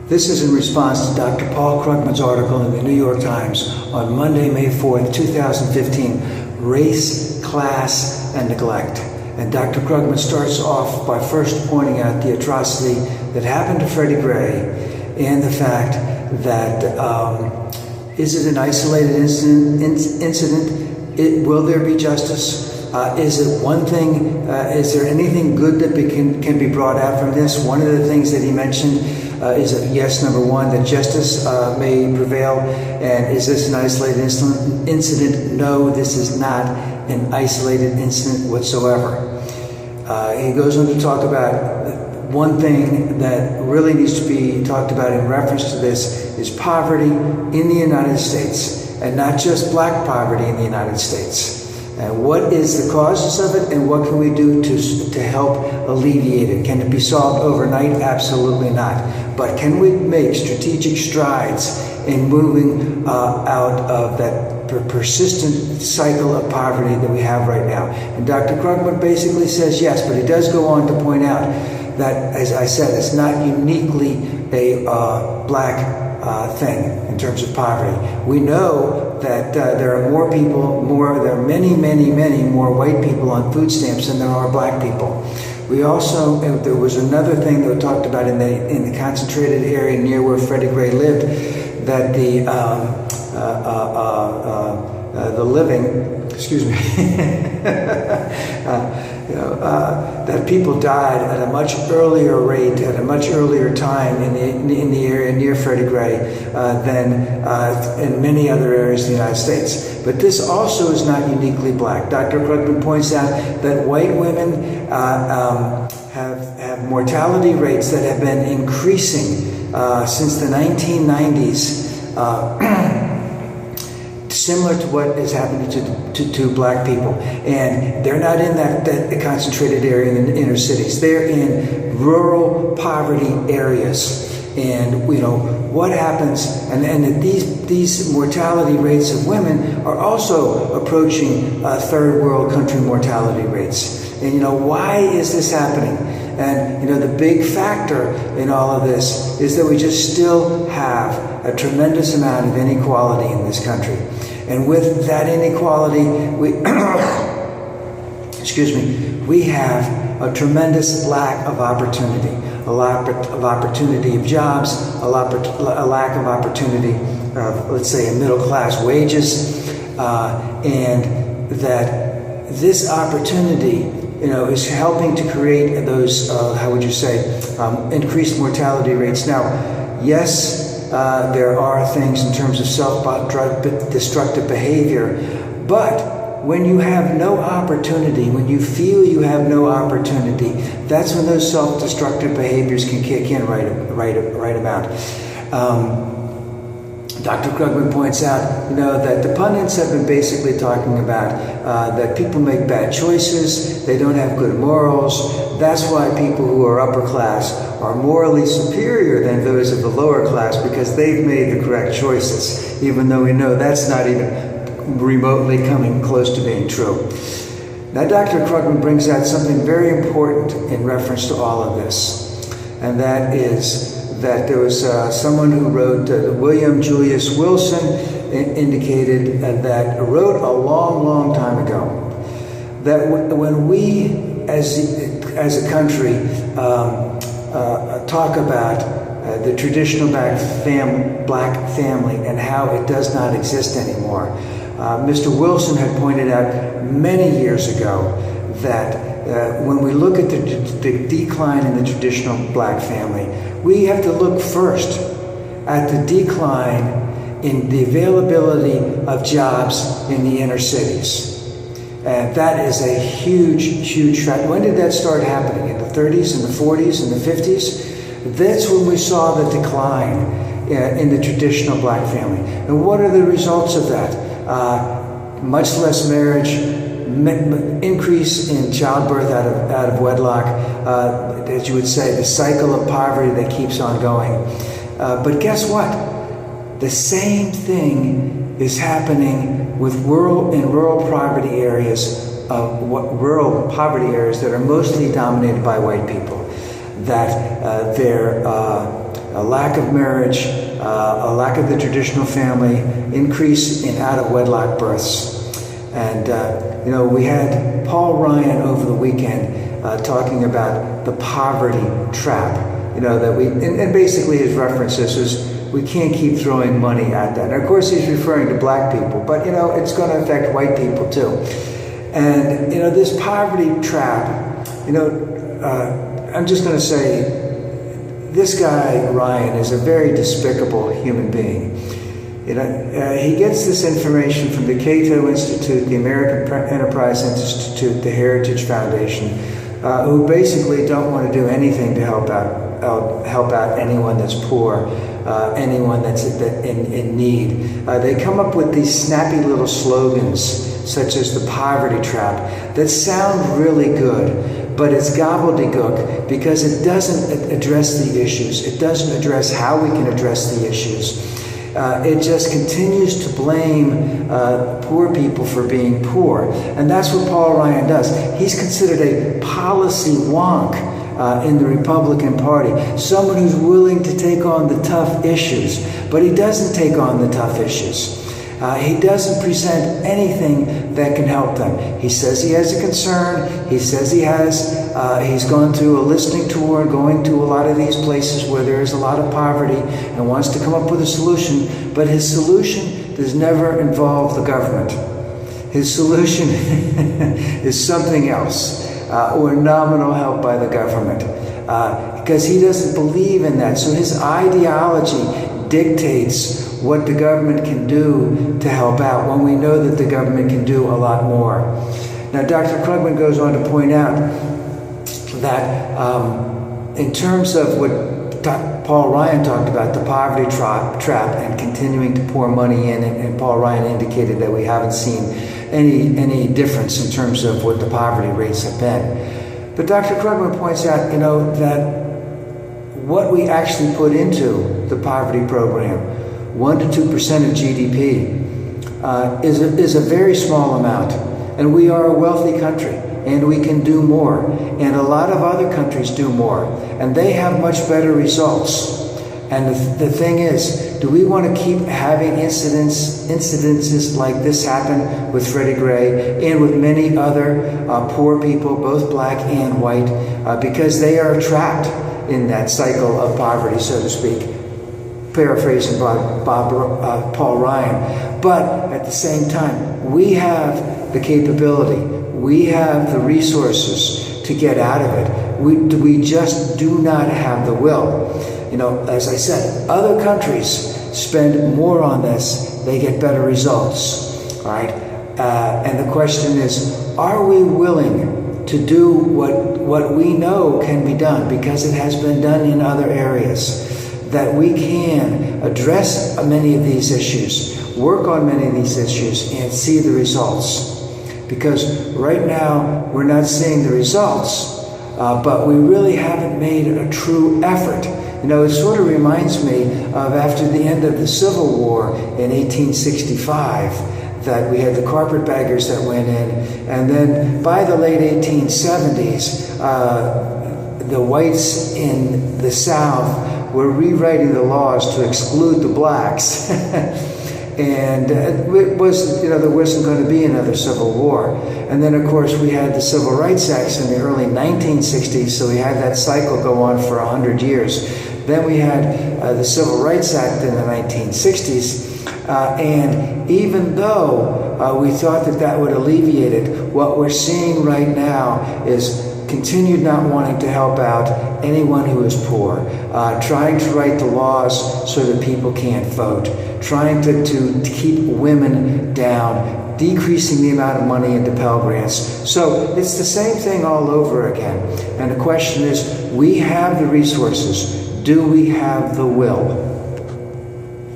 This is in response to Dr. Paul Krugman's article in the New York Times on Monday, May 4th, 2015, Race, Class, and Neglect. And Dr. Krugman starts off by first pointing out the atrocity that happened to Freddie Gray and the fact that is it an isolated incident? Will there be justice? Is it one thing? Is there anything good that can be brought out from this? One of the things that he mentioned is that yes, number one, that justice may prevail. And is this an isolated incident? No, this is not an isolated incident whatsoever. He goes on to talk about one thing that really needs to be talked about in reference to this is poverty in the United States, and not just black poverty in the United States. And what is the causes of it, and what can we do to help alleviate it? Can it be solved overnight? Absolutely not. But can we make strategic strides in moving out of that persistent cycle of poverty that we have right now? And Dr. Krugman basically says yes, but he does go on to point out that, as I said, it's not uniquely a black thing in terms of poverty. We know that there are more people, there are many more white people on food stamps than there are black people. We also, there was another thing that we talked about in the concentrated area near where Freddie Gray lived, that the living, excuse me, that people died at a much earlier rate, at a much earlier time in the area near Freddie Gray than in many other areas of the United States. But this also is not uniquely black. Dr. Krugman points out that white women have mortality rates that have been increasing since the 1990s. Similar to what is happening to black people. And they're not in that concentrated area in the inner cities. They're in rural poverty areas. And what happens, and these mortality rates of women are also approaching third world country mortality rates. And why is this happening? And the big factor in all of this is that we just still have a tremendous amount of inequality in this country. And with that inequality, we have a tremendous lack of opportunity, a lack of opportunity of jobs, a lack of opportunity of, let's say, middle class wages, and that this opportunity is helping to create those, how would you say, increased mortality rates. Now, yes, there are things in terms of self-destructive behavior, but when you have no opportunity, when you feel you have no opportunity, that's when those self-destructive behaviors can kick in right about. Dr. Krugman points out, that the pundits have been basically talking about that people make bad choices, they don't have good morals. That's why people who are upper class are morally superior than those of the lower class, because they've made the correct choices, even though we know that's not even remotely coming close to being true. Now, Dr. Krugman brings out something very important in reference to all of this, and that is that there was someone who wrote, William Julius Wilson, indicated that wrote a long time ago, that when we as a country talk about the traditional black family and how it does not exist anymore, Mr. Wilson had pointed out many years ago that when we look at the decline in the traditional black family, we have to look first at the decline in the availability of jobs in the inner cities. And that is a huge fact. When did that start happening? In the 30s, in the 40s, in the 50s? That's when we saw the decline in the traditional black family. And what are the results of that? Much less marriage, increase in childbirth out of wedlock, as you would say, the cycle of poverty that keeps on going. But guess what? The same thing is happening with rural poverty areas, rural poverty areas that are mostly dominated by white people. That a lack of marriage, a lack of the traditional family, increase in out-of-wedlock births. And, you know, we had Paul Ryan over the weekend talking about the poverty trap, you know, that and basically his references is we can't keep throwing money at that. And of course he's referring to black people, but, you know, it's going to affect white people too. And, you know, this poverty trap, you know, I'm just going to say, this guy, Ryan, is a very despicable human being. You know, he gets this information from the Cato Institute, the American Enterprise Institute, the Heritage Foundation, who basically don't want to do anything to help out anyone that's poor, anyone that's in need. They come up with these snappy little slogans, such as the poverty trap, that sound really good, but it's gobbledygook because it doesn't address the issues. It doesn't address how we can address the issues. It just continues to blame poor people for being poor. And that's what Paul Ryan does. He's considered a policy wonk in the Republican Party, someone who's willing to take on the tough issues, but he doesn't take on the tough issues. He doesn't present anything that can help them. He says he has a concern. He says he's gone through a listening tour, going to a lot of these places where there is a lot of poverty and wants to come up with a solution. But his solution does never involve the government. His solution is something else, or nominal help by the government, because he doesn't believe in that. So his ideology dictates what the government can do to help out when we know that the government can do a lot more. Now, Dr. Krugman goes on to point out that in terms of what Paul Ryan talked about, the poverty trap and continuing to pour money in, and Paul Ryan indicated that we haven't seen any difference in terms of what the poverty rates have been. But Dr. Krugman points out, you know, that what we actually put into the poverty program, 1 to 2% of GDP, is a very small amount. And we are a wealthy country, and we can do more. And a lot of other countries do more, and they have much better results. And the thing is, do we want to keep having incidences like this happen with Freddie Gray and with many other poor people, both black and white, because they are trapped in that cycle of poverty, so to speak? Paraphrasing Paul Ryan. But at the same time, we have the capability, we have the resources to get out of it. We just do not have the will. You know, as I said, other countries spend more on this, they get better results, right? And the question is, are we willing to do what we know can be done, because it has been done in other areas, that we can address many of these issues, work on many of these issues, and see the results? Because right now, we're not seeing the results, but we really haven't made a true effort. You know, it sort of reminds me of after the end of the Civil War in 1865, that we had the carpetbaggers that went in, and then by the late 1870s, the whites in the South were rewriting the laws to exclude the blacks. And it was, you know, there wasn't going to be another Civil War. And then, of course, we had the Civil Rights Acts in the early 1960s, so we had that cycle go on for 100 years. Then we had the Civil Rights Act in the 1960s, and even though we thought that that would alleviate it, what we're seeing right now is continued not wanting to help out anyone who is poor, trying to write the laws so that people can't vote, trying to keep women down, decreasing the amount of money into Pell Grants. So it's the same thing all over again. And the question is, we have the resources. Do we have the will?